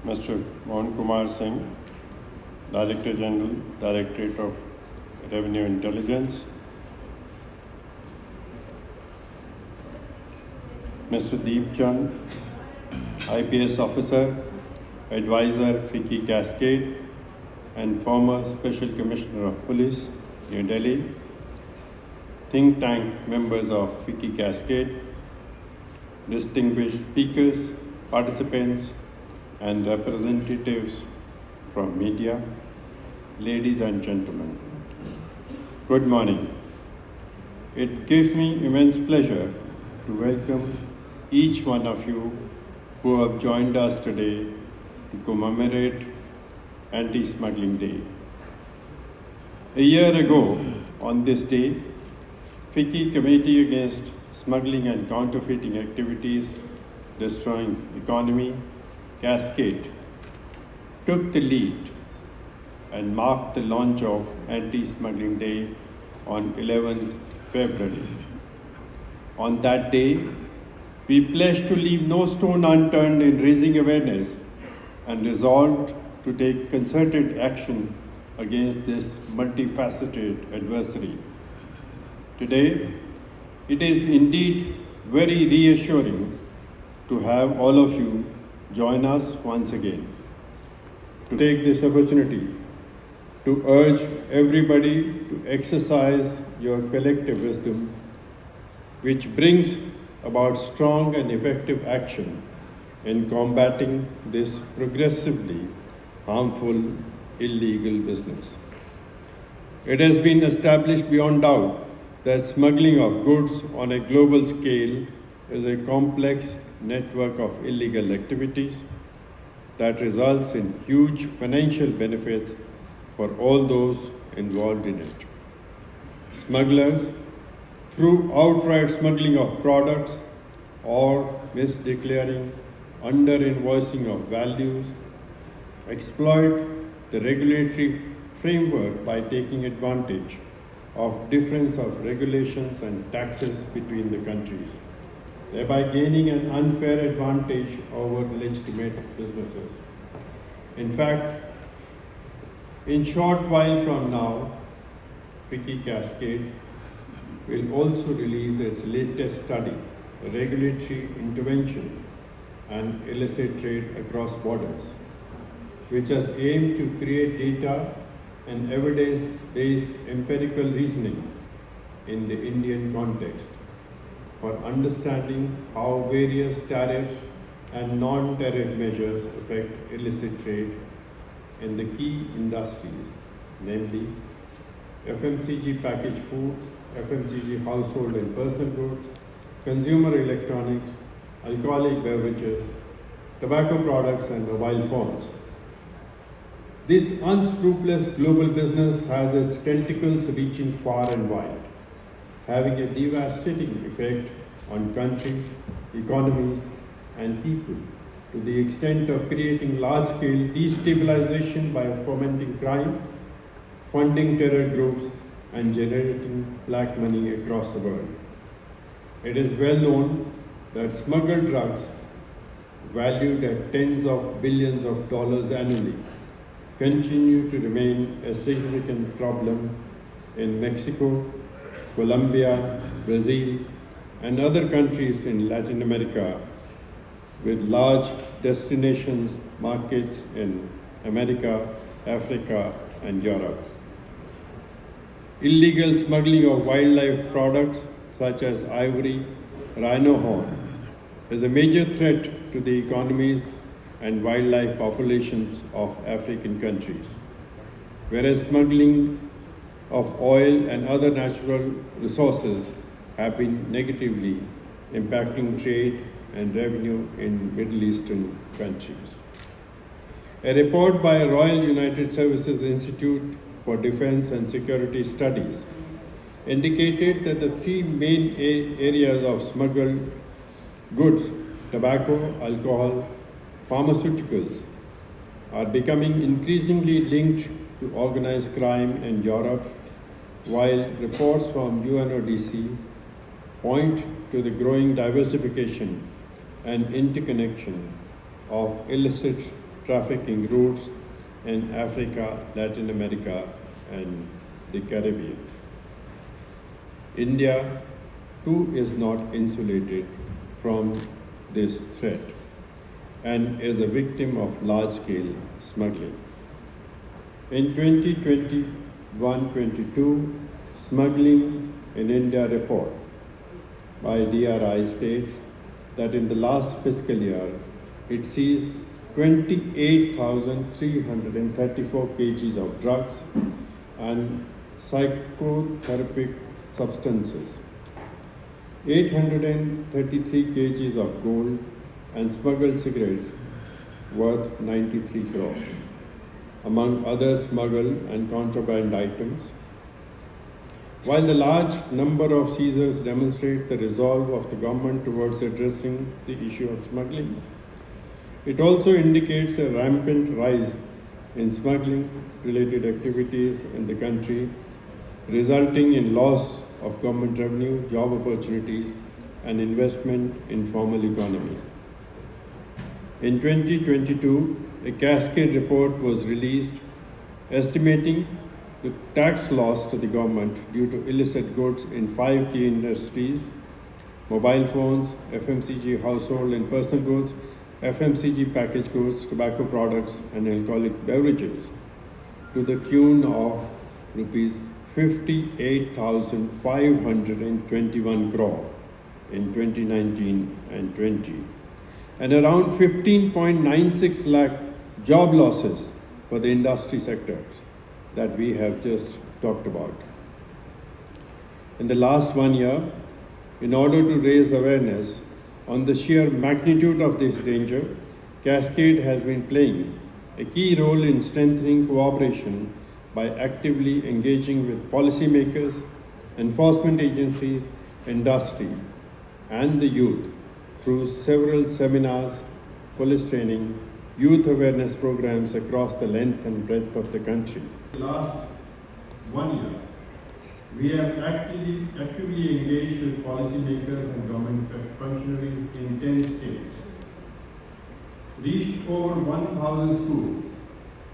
Mr. Mohan Kumar Singh, Director General, Directorate of Revenue Intelligence, Mr. Deep Chand, IPS Officer, Advisor FICCI Cascade, and former Special Commissioner of Police, New Delhi, think tank members of FICCI Cascade, distinguished speakers, participants, and representatives from media, ladies and gentlemen. Good morning. It gives me immense pleasure to welcome each one of you who have joined us today to commemorate Anti-Smuggling Day. A year ago, on this day, FICCI Committee Against Smuggling and Counterfeiting Activities Destroying Economy, Cascade, took the lead and marked the launch of Anti-Smuggling Day on 11th February. On that day, we pledged to leave no stone unturned in raising awareness and resolved to take concerted action against this multifaceted adversary. Today, it is indeed very reassuring to have all of you join us once again. To take this opportunity to urge everybody to exercise your collective wisdom, which brings about strong and effective action in combating this progressively harmful illegal business. It has been established beyond doubt that smuggling of goods on a global scale is a complex network of illegal activities that results in huge financial benefits for all those involved in it. Smugglers, through outright smuggling of products or misdeclaring, under-invoicing of values, exploit the regulatory framework by taking advantage of difference of regulations and taxes between the countries, thereby gaining an unfair advantage over legitimate businesses. In fact, in short while from now, FICCI Cascade will also release its latest study, Regulatory Intervention and Illicit Trade Across Borders, which has aimed to create data and evidence-based empirical reasoning in the Indian context for understanding how various tariff and non-tariff measures affect illicit trade in the key industries, namely FMCG-Packaged foods, FMCG-Household and Personal Goods, consumer electronics, alcoholic beverages, tobacco products, and mobile phones. This unscrupulous global business has its tentacles reaching far and wide, having a devastating effect on countries, economies, and people to the extent of creating large-scale destabilization by fomenting crime, funding terror groups, and generating black money across the world. It is well known that smuggled drugs, valued at tens of billions of dollars annually, continue to remain a significant problem in Mexico, Colombia, Brazil, and other countries in Latin America, with large destinations markets in America, Africa, and Europe. Illegal smuggling of wildlife products such as ivory, rhino horn is a major threat to the economies and wildlife populations of African countries, whereas smuggling of oil and other natural resources have been negatively impacting trade and revenue in Middle Eastern countries. A report by Royal United Services Institute for Defense and Security Studies indicated that the three main areas of smuggled goods, tobacco, alcohol, pharmaceuticals, are becoming increasingly linked to organized crime in Europe, while reports from UNODC point to the growing diversification and interconnection of illicit trafficking routes in Africa, Latin America, and the Caribbean. India, too, is not insulated from this threat and is a victim of large-scale smuggling. In 2021-22, Smuggling in India report by DRI states that in the last fiscal year, it seized 28,334 kgs of drugs and psychotropic substances, 833 kgs of gold, and smuggled cigarettes worth 93 crore, among other smuggled and contraband items. While the large number of seizures demonstrate the resolve of the government towards addressing the issue of smuggling, it also indicates a rampant rise in smuggling-related activities in the country, resulting in loss of government revenue, job opportunities, and investment in formal economy. In 2022, a cascade report was released estimating the tax loss to the government due to illicit goods in 5 key industries: mobile phones, FMCG-Household and Personal Goods, FMCG-Packaged goods, tobacco products, and alcoholic beverages, to the tune of rupees 58,521 crore in 2019 and 20, and around 15.96 lakh job losses for the industry sectors that we have just talked about. In the last 1 year, in order to raise awareness on the sheer magnitude of this danger, Cascade has been playing a key role in strengthening cooperation by actively engaging with policymakers, enforcement agencies, industry, and the youth through several seminars, police training, youth awareness programs across the length and breadth of the country. In the last 1 year, we have actively engaged with policymakers and government functionaries in 10 states, reached over 1,000 schools,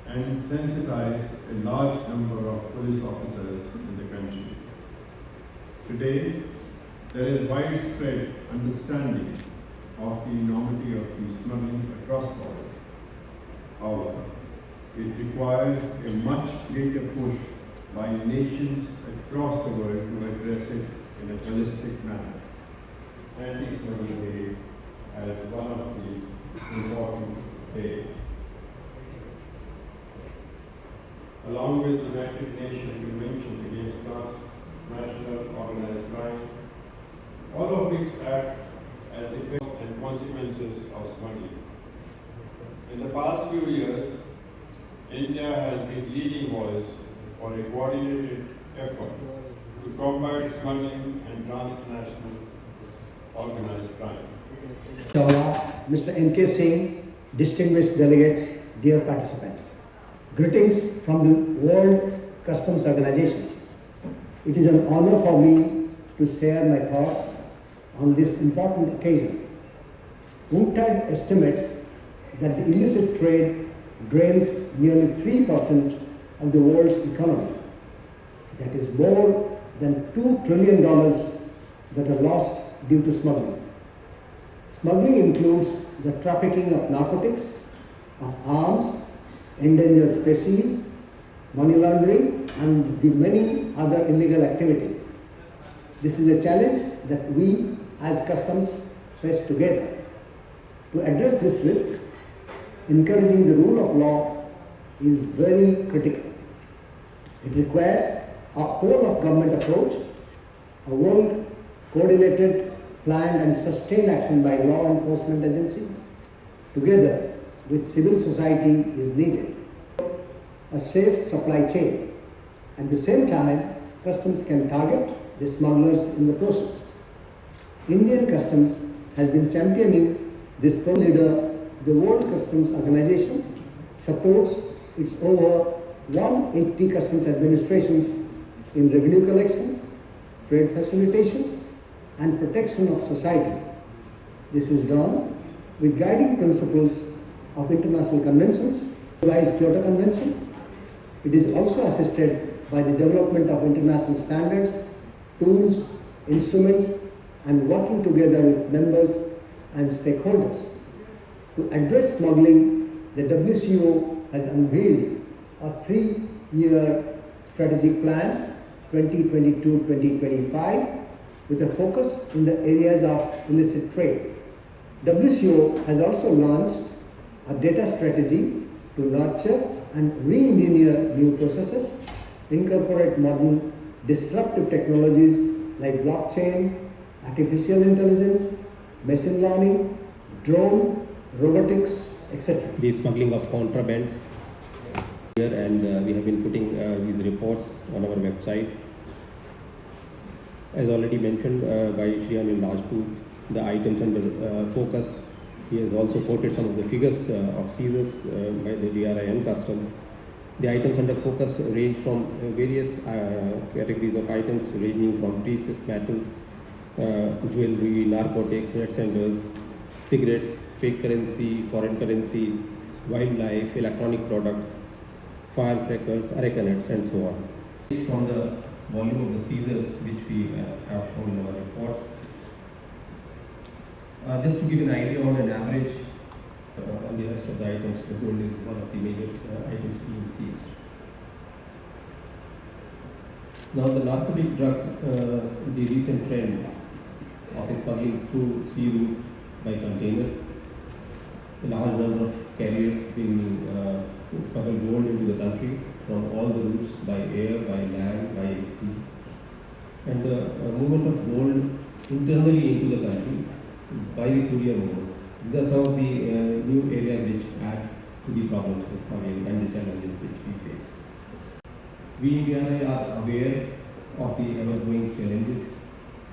and sensitized a large number of police officers in the country. Today, there is widespread understanding of the enormity of the smuggling across borders. However, it requires a much greater push by nations across the world to address it in a holistic manner. Anti-Smuggling Day as one of the important days. Along with the United Nations Convention against Transnational Organized Crime, all of which act as effects and consequences of smuggling. In the past few years, India has been leading voice for a coordinated effort to combat smuggling and transnational organized crime. Mr. N.K. Singh, distinguished delegates, dear participants. Greetings from the World Customs Organization. It is an honor for me to share my thoughts on this important occasion. UNCTAD estimates that the illicit trade drains nearly 3% of the world's economy. That is more than $2 trillion that are lost due to smuggling. Smuggling includes the trafficking of narcotics, of arms, endangered species, money laundering, and the many other illegal activities. This is a challenge that we as customs face together. To address this risk, encouraging the rule of law is very critical. It requires a whole of government approach, a world coordinated, planned and sustained action by law enforcement agencies, together with civil society is needed. A safe supply chain. At the same time, customs can target the smugglers in the process. Indian Customs has been championing this leader. The World Customs Organization supports its over 180 customs administrations in revenue collection, trade facilitation, and protection of society. This is done with guiding principles of international conventions, revised Kyoto Convention. It is also assisted by the development of international standards, tools, instruments, and working together with members and stakeholders. To address smuggling, the WCO has unveiled a 3-year strategic plan 2022-2025 with a focus in the areas of illicit trade. WCO has also launched a data strategy to nurture and re-engineer new processes, incorporate modern disruptive technologies like blockchain, artificial intelligence, machine learning, drone, robotics, etc. The smuggling of contrabands here, and we have been putting these reports on our website. As already mentioned by Shri Anil Rajput, the items under focus. He has also quoted some of the figures of seizures by the DRI and Custom. The items under focus range from various categories of items ranging from precious metals, jewelry, narcotics, red centers, cigarettes, fake currency, foreign currency, wildlife, electronic products, firecrackers, areca-nuts, and so on. From the volume of the seizures which we have shown in our reports, just to give an idea on an average, on the rest of the items, the gold is one of the major items being seized. Now the narcotic drugs, the recent trend of smuggling through sea route by containers, a large number of carriers being smuggled gold into the country from all the routes, by air, by land, by sea. And the movement of gold internally into the country by the courier mode. These are some of the new areas which add to the problems of smuggling and the challenges which we face. We in DRI are aware of the ever-growing challenges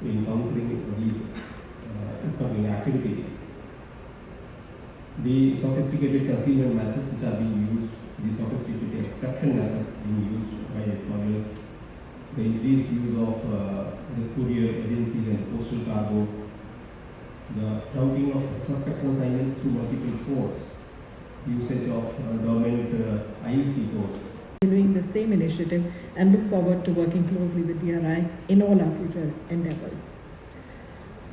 in countering these smuggling activities. The sophisticated concealment methods which are being used, the sophisticated extraction methods being used by the smugglers, the increased use of the courier agencies and postal cargo, the routing of suspect consignments through multiple ports, usage of government IEC ports. Doing the same initiative and look forward to working closely with DRI in all our future endeavors.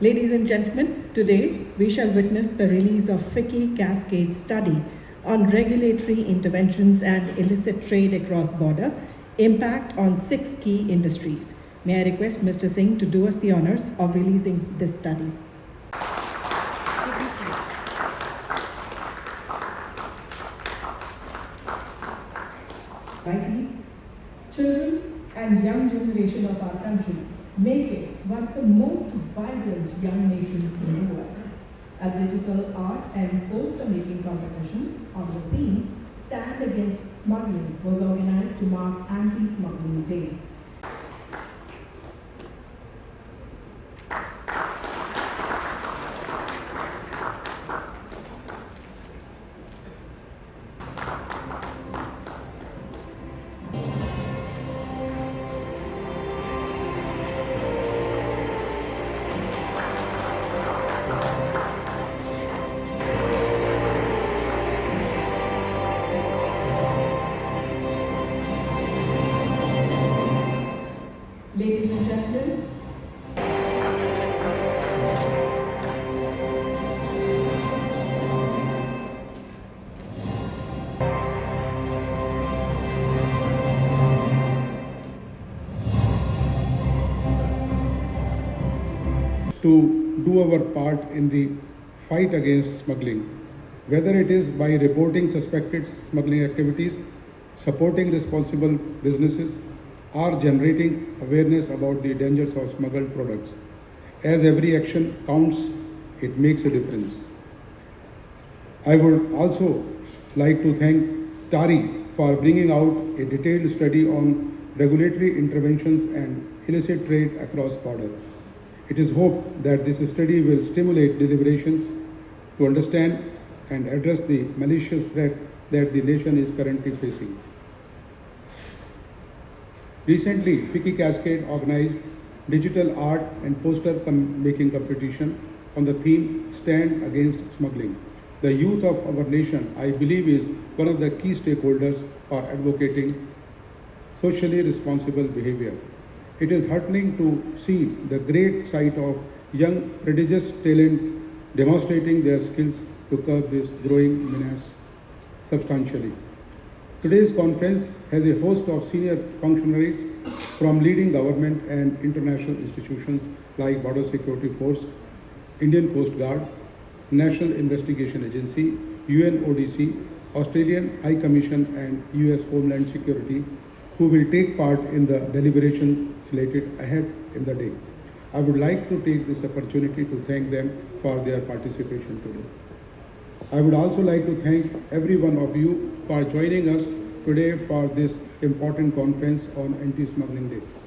Ladies and gentlemen, today we shall witness the release of FICCI-Cascade study on regulatory interventions and illicit trade across border, impact on 6 key industries. May I request Mr. Singh to do us the honors of releasing this study. Children and young generation of our country make it one of the most vibrant young nations in the world. A digital art and poster making competition on the theme Stand Against Smuggling was organized to mark Anti-Smuggling Day. Ladies and gentlemen, to do our part in the fight against smuggling, whether it is by reporting suspected smuggling activities, supporting responsible businesses, or generating awareness about the dangers of smuggled products. As every action counts, it makes a difference. I would also like to thank TARI for bringing out a detailed study on regulatory interventions and illicit trade across border. It is hoped that this study will stimulate deliberations to understand and address the malicious threat that the nation is currently facing. Recently, FICCI-Cascade organized digital art and poster making competition on the theme Stand Against Smuggling. The youth of our nation, I believe, is one of the key stakeholders for advocating socially responsible behavior. It is heartening to see the great sight of young prodigious talent demonstrating their skills to curb this growing menace substantially. Today's conference has a host of senior functionaries from leading government and international institutions like Border Security Force, Indian Coast Guard, National Investigation Agency, UNODC, Australian High Commission and US Homeland Security, who will take part in the deliberation slated ahead in the day. I would like to take this opportunity to thank them for their participation today. I would also like to thank every one of you for joining us today for this important conference on Anti-Smuggling Day.